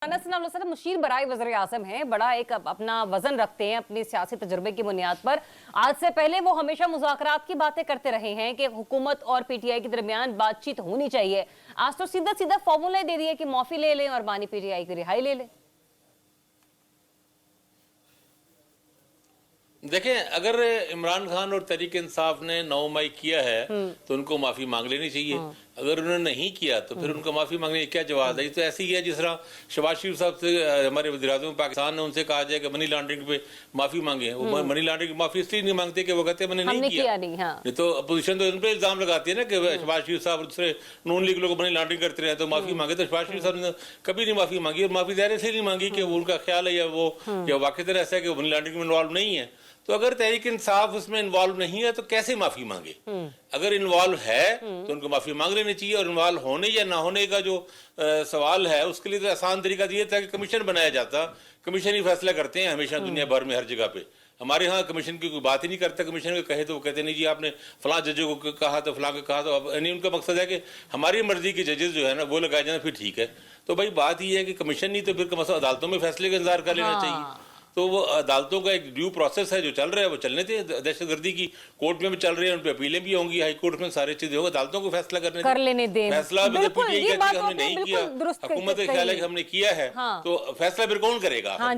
मुशीर बराए वज़ीर आज़म हैं, बड़ा एक अपना वजन रखते हैं अपनी सियासी तजुर्बे की बुनियाद पर। आज से पहले वो हमेशा मुज़ाकरात की बातें करते रहे हैं कि हुकूमत और पीटीआई के दरमियान बातचीत होनी चाहिए। आज तो सीधा सीधा फॉर्मूला दे दिया कि माफी ले लें और बानी पीटीआई की रिहाई ले लें। देखें, अगर इमरान खान और तहरीक इंसाफ ने 9 मई किया है तो उनको माफी मांग लेनी चाहिए। अगर उन्होंने नहीं किया तो फिर उनको माफी मांगने की क्या जवाब है? ये तो ऐसे ही है जिस तरह शहबाज शरीफ साहब से हमारे वज़ीर-ए-आज़म पाकिस्तान ने उनसे कहा जाए कि मनी लॉन्ड्रिंग पे माफी मांगे। वो मनी लॉन्ड्रिंग की माफी इसलिए नहीं मांगते कि वो कहते हैं मैंने नहीं किया। नहीं तो अपोजिशन तो उन पर इल्जाम लगाती है ना कि शहबाज शरीफ साहब दूसरे नून लीग लोग मनी लॉन्ड्रिंग करते रहे तो माफी मांगे। तो शहबाज शरीफ साहब ने कभी नहीं माफी मांगी, और माफी ज़ाहिर इसलिए नहीं मांगी कि वो उनका ख्याल है या वो या वाक़ई ऐसा है कि मनी लॉन्ड्रिंग में इन्वॉल्व नहीं है। तो अगर तहरीक इंसाफ उसमें इन्वॉल्व नहीं है तो कैसे माफी मांगे? अगर इन्वॉल्व है तो उनको माफी मांग लेनी चाहिए। और इन्वॉल्व होने या ना होने का जो सवाल है उसके लिए तो आसान तरीका ये था कि कमीशन बनाया जाता। कमीशन ही फैसला करते हैं हमेशा दुनिया भर में हर जगह पे। हमारे यहाँ कमीशन की कोई बात ही नहीं करता। कमीशन को कहे तो वो कहते नहीं जी आपने फलां जजों को कहा तो फलां को कहा तो। अब यानी उनका मकसद है कि हमारी मर्जी के जजेस जो है ना वो लगाए जाए, फिर ठीक है। तो भाई बात ये है कि कमीशन नहीं तो फिर कम अदालतों में फैसले का इंतजार कर लेना चाहिए। तो वो अदालतों का एक ड्यू प्रोसेस है जो चल रहा है वो चलने थे। दहशतगर्दी की कोर्ट में भी चल रही है, उन पर अपीलें भी होंगी, हाई कोर्ट में सारी चीजें होंगी। अदालतों को फैसला कर लेने दें। फैसला भी जब पीटीआई कहती है हमने नहीं किया, हुकूमत का ख्याल है कि हमने किया है, तो फैसला फिर कौन करेगा? हाँ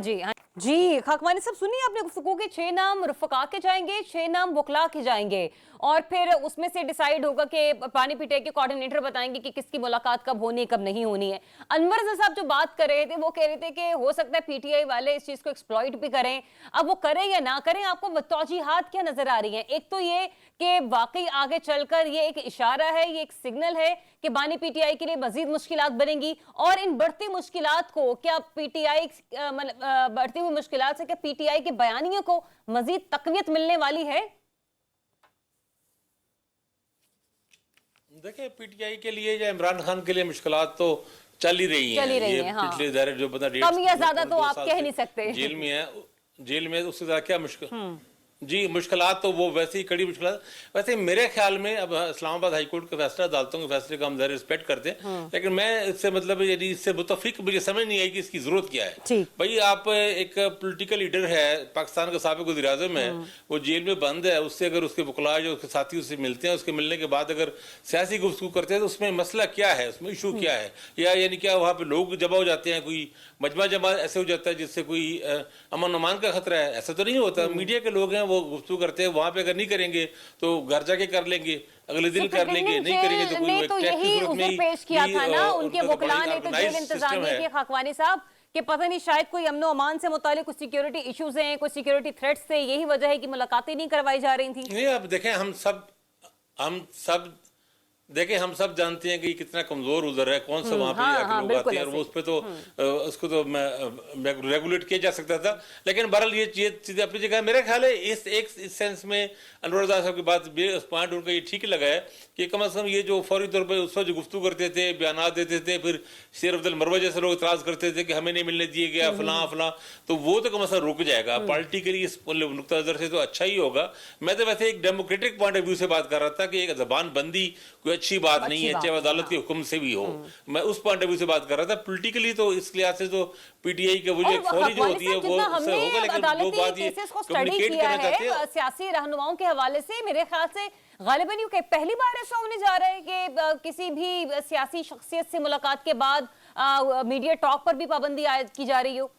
जी खाकवानी साहब सुनिए, आपने गुफ्तगू के 6 नाम रुफका के जाएंगे, 6 नाम बुखला के जाएंगे, और फिर उसमें से डिसाइड होगा कि पानी पीटीआई के कोऑर्डिनेटर बताएंगे कि किसकी मुलाकात कब होनी कब नहीं होनी है। अनवर रज़ा साहब जो बात कर रहे थे वो कह रहे थे कि हो सकता है पीटीआई वाले इस चीज को एक्सप्लॉइट भी करें। अब वो करें या ना करें, आपको तौजीहात क्या नजर आ रही हैं? एक तो ये कि वाकई आगे चलकर ये एक इशारा है, ये एक सिग्नल है कि बानी पीटीआई के लिए मजीद मुश्किलात बनेंगी, और इन बढ़ती मुश्किलात को क्या पीटीआई बढ़ती हुई मुश्किलात से क्या पीटीआई के बयानियों को मजीद तकवीत मिलने वाली है? देखिए, पीटीआई के लिए या इमरान खान के लिए मुश्किलात तो चल ही रही हैं। पिछले दायरे जो बता कम या ज्यादा तो आप कह नहीं सकते। जेल में है, जेल में उससे ज्यादा क्या मुश्किल? जी मुश्किलात तो वो वैसे ही कड़ी मुश्किलात। वैसे मेरे ख्याल में अब इस्लामाबाद हाई कोर्ट का फैसला, अदालतों के फैसले का हम ज़रा रिस्पेक्ट करते हैं, लेकिन मैं इससे मतलब यदि इससे मुतफिक मुझे समझ नहीं आई कि इसकी जरूरत क्या है। भाई आप एक पॉलिटिकल लीडर है, पाकिस्तान का साबिक वज़ीर-ए-आज़म है, वो जेल में बंद है, उससे अगर उसके वकला जो उसके साथी उससे मिलते हैं, उसके मिलने के बाद अगर सियासी गुफ्तगू करते हैं तो उसमें मसला क्या है, उसमें इशू क्या है? या यानी क्या वहाँ पे लोग जमा हो जाते हैं, कोई मजमा जमा ऐसे हो जाता है जिससे कोई अमन अमान का खतरा है? ऐसा तो नहीं होता। मीडिया के लोग हैं, वो गुफ्तगू करते हैं, वहां पे अगर नहीं करेंगे तो घर जाके कर लेंगे, अगले दिन कर लेंगे, नहीं करेंगे तो कोई तो यही उज़र पेश किया था ना उनके वकला ने, तो जेल इंतजामिया के खाकवानी साहब कि पता नहीं शायद कोई अमनो अमान से मुतालिक कुछ सिक्योरिटी इश्यूज हैं, कुछ सिक्योरिटी थ्रेट्स थे, यही वजह है कि मुलाकातें नहीं करवाई जा रही थी। नहीं, अब देखें, हम सब देखें, हम सब जानते हैं कि कितना कमजोर उधर है, कौन सा वहां पे लोग आते हैं, और वो उस पे तो उसको तो रेगुलेट किया जा सकता था। लेकिन बहरहाल ये चीजें अपनी जगह। मेरा ख्याल है इस सेंस में अनवर रज़ा साहब की बात उस पॉइंट उनका ये ठीक लगा है कि कम अज कम ये जो फौरी तौर पर उस वक्त जो गुफ्तगू करते थे, बयान देते थे, फिर शेर अब्दुल मरवा जैसे लोग इतराज करते थे कि हमें नहीं मिलने दिए गया फलां, तो वो तो कम अज कम रुक जाएगा। पार्टी के लिए इस नुक्ता नजर से तो अच्छा ही होगा। मैं तो वैसे एक डेमोक्रेटिक पॉइंट ऑफ व्यू से बात कर रहा था कि एक जबान बंदी कोई अच्छी बात नहीं है, चाहे अदालत के हुक्म से भी हो। मैं उस पॉइंट ऑफ व्यू से बात कर रहा था। पॉलिटिकली तो इस लिहाज से तो पीटीआई का वो जो फौरी जो होती है वो होगा, लेकिन जो बात ये कम्युनिकेट करना चाहते हैं सियासी रहनुमाओं के हवाले से, मेरे ख्याल से गालिबन यूं पहली बार ऐसा होने जा रहा है कि किसी भी सियासी शख्सियत से मुलाकात के बाद मीडिया टॉक पर भी पाबंदी आयद की जा रही हो।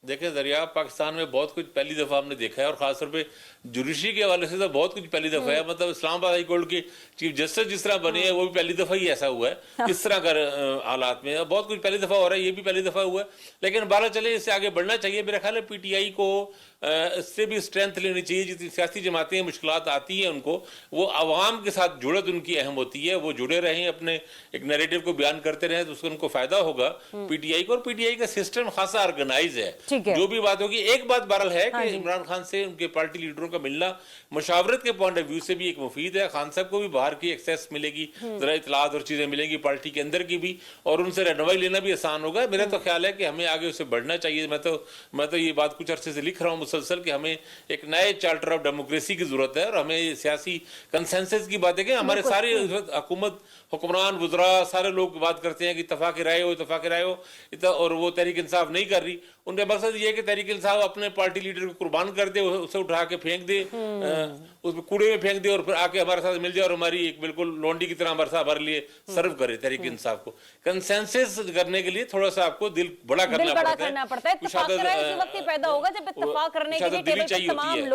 देखें दरिया, पाकिस्तान में बहुत कुछ पहली दफ़ा हमने देखा है, और ख़ासतौर पे जुडिशरी के हवाले से तो बहुत कुछ पहली दफ़ा है। मतलब इस्लामाबाद हाई कोर्ट के चीफ जस्टिस जिस तरह बने हैं वो भी पहली दफ़ा ही ऐसा हुआ है इस तरह का हालात में। बहुत कुछ पहली दफ़ा हो रहा है, ये भी पहली दफ़ा हुआ है। लेकिन बारह चले, इससे आगे बढ़ना चाहिए। मेरा ख्याल है पीटीआई को इससे भी स्ट्रेंथ लेनी चाहिए। जितनी सियासी जमातें मुश्किलात आती हैं उनको, वो आवाम के साथ जुड़त उनकी अहम होती है, वो जुड़े रहें, अपने एक नैरेटिव को बयान करते रहें, तो उसको उनको फायदा होगा पीटीआई को। और पीटीआई का सिस्टम खासा ऑर्गेनाइज है। जो भी बात होगी, एक बात बहरहाल है कि इमरान खान से उनके पार्टी लीडरों का मिलना मशावरत के पॉइंट ऑफ व्यू से भी एक मुफीद है। खान साहब को भी बाहर की एक्सेस मिलेगी, जरा इतलात और चीजें मिलेंगी पार्टी के अंदर की भी, और उनसे रहनुमाई लेना भी आसान होगा। मेरा तो ख्याल है कि हमें आगे उससे बढ़ना चाहिए। मैं तो ये बात कुछ अरसे से लिख रहा हूँ, मुसलसल कि हमें एक नए चार्टर ऑफ डेमोक्रेसी की जरूरत है और हमें सियासी कंसेंसस की बातें कि हमारे सारे हुकूमत हुक्मरान वुज़रा सारे लोग बात करते हैं कि इत्तफाक राय हो और वो तहरीक इंसाफ नहीं कर रही। उनका मकसद ये है कि तहरीक इंसाफ अपने पार्टी लीडर को कुर्बान कर दे, उसे उठा के फेंक दे, उसमें कूड़े में फेंक दे और फिर आके हमारे साथ मिल जाए और हमारी एक बिल्कुल लौंडी की तरह हमारे साथ हमारे लिए सर्व करे तहरीक इंसाफ को। कंसेंसस करने के लिए थोड़ा सा आपको दिल बड़ा करना पड़ता है। इत्तेफाक करना पड़ता है। इत्तेफाक का राय उसी वक्त ही पैदा होगा जब इत्तेफाक करने के लिए टेबल पर तमाम लोग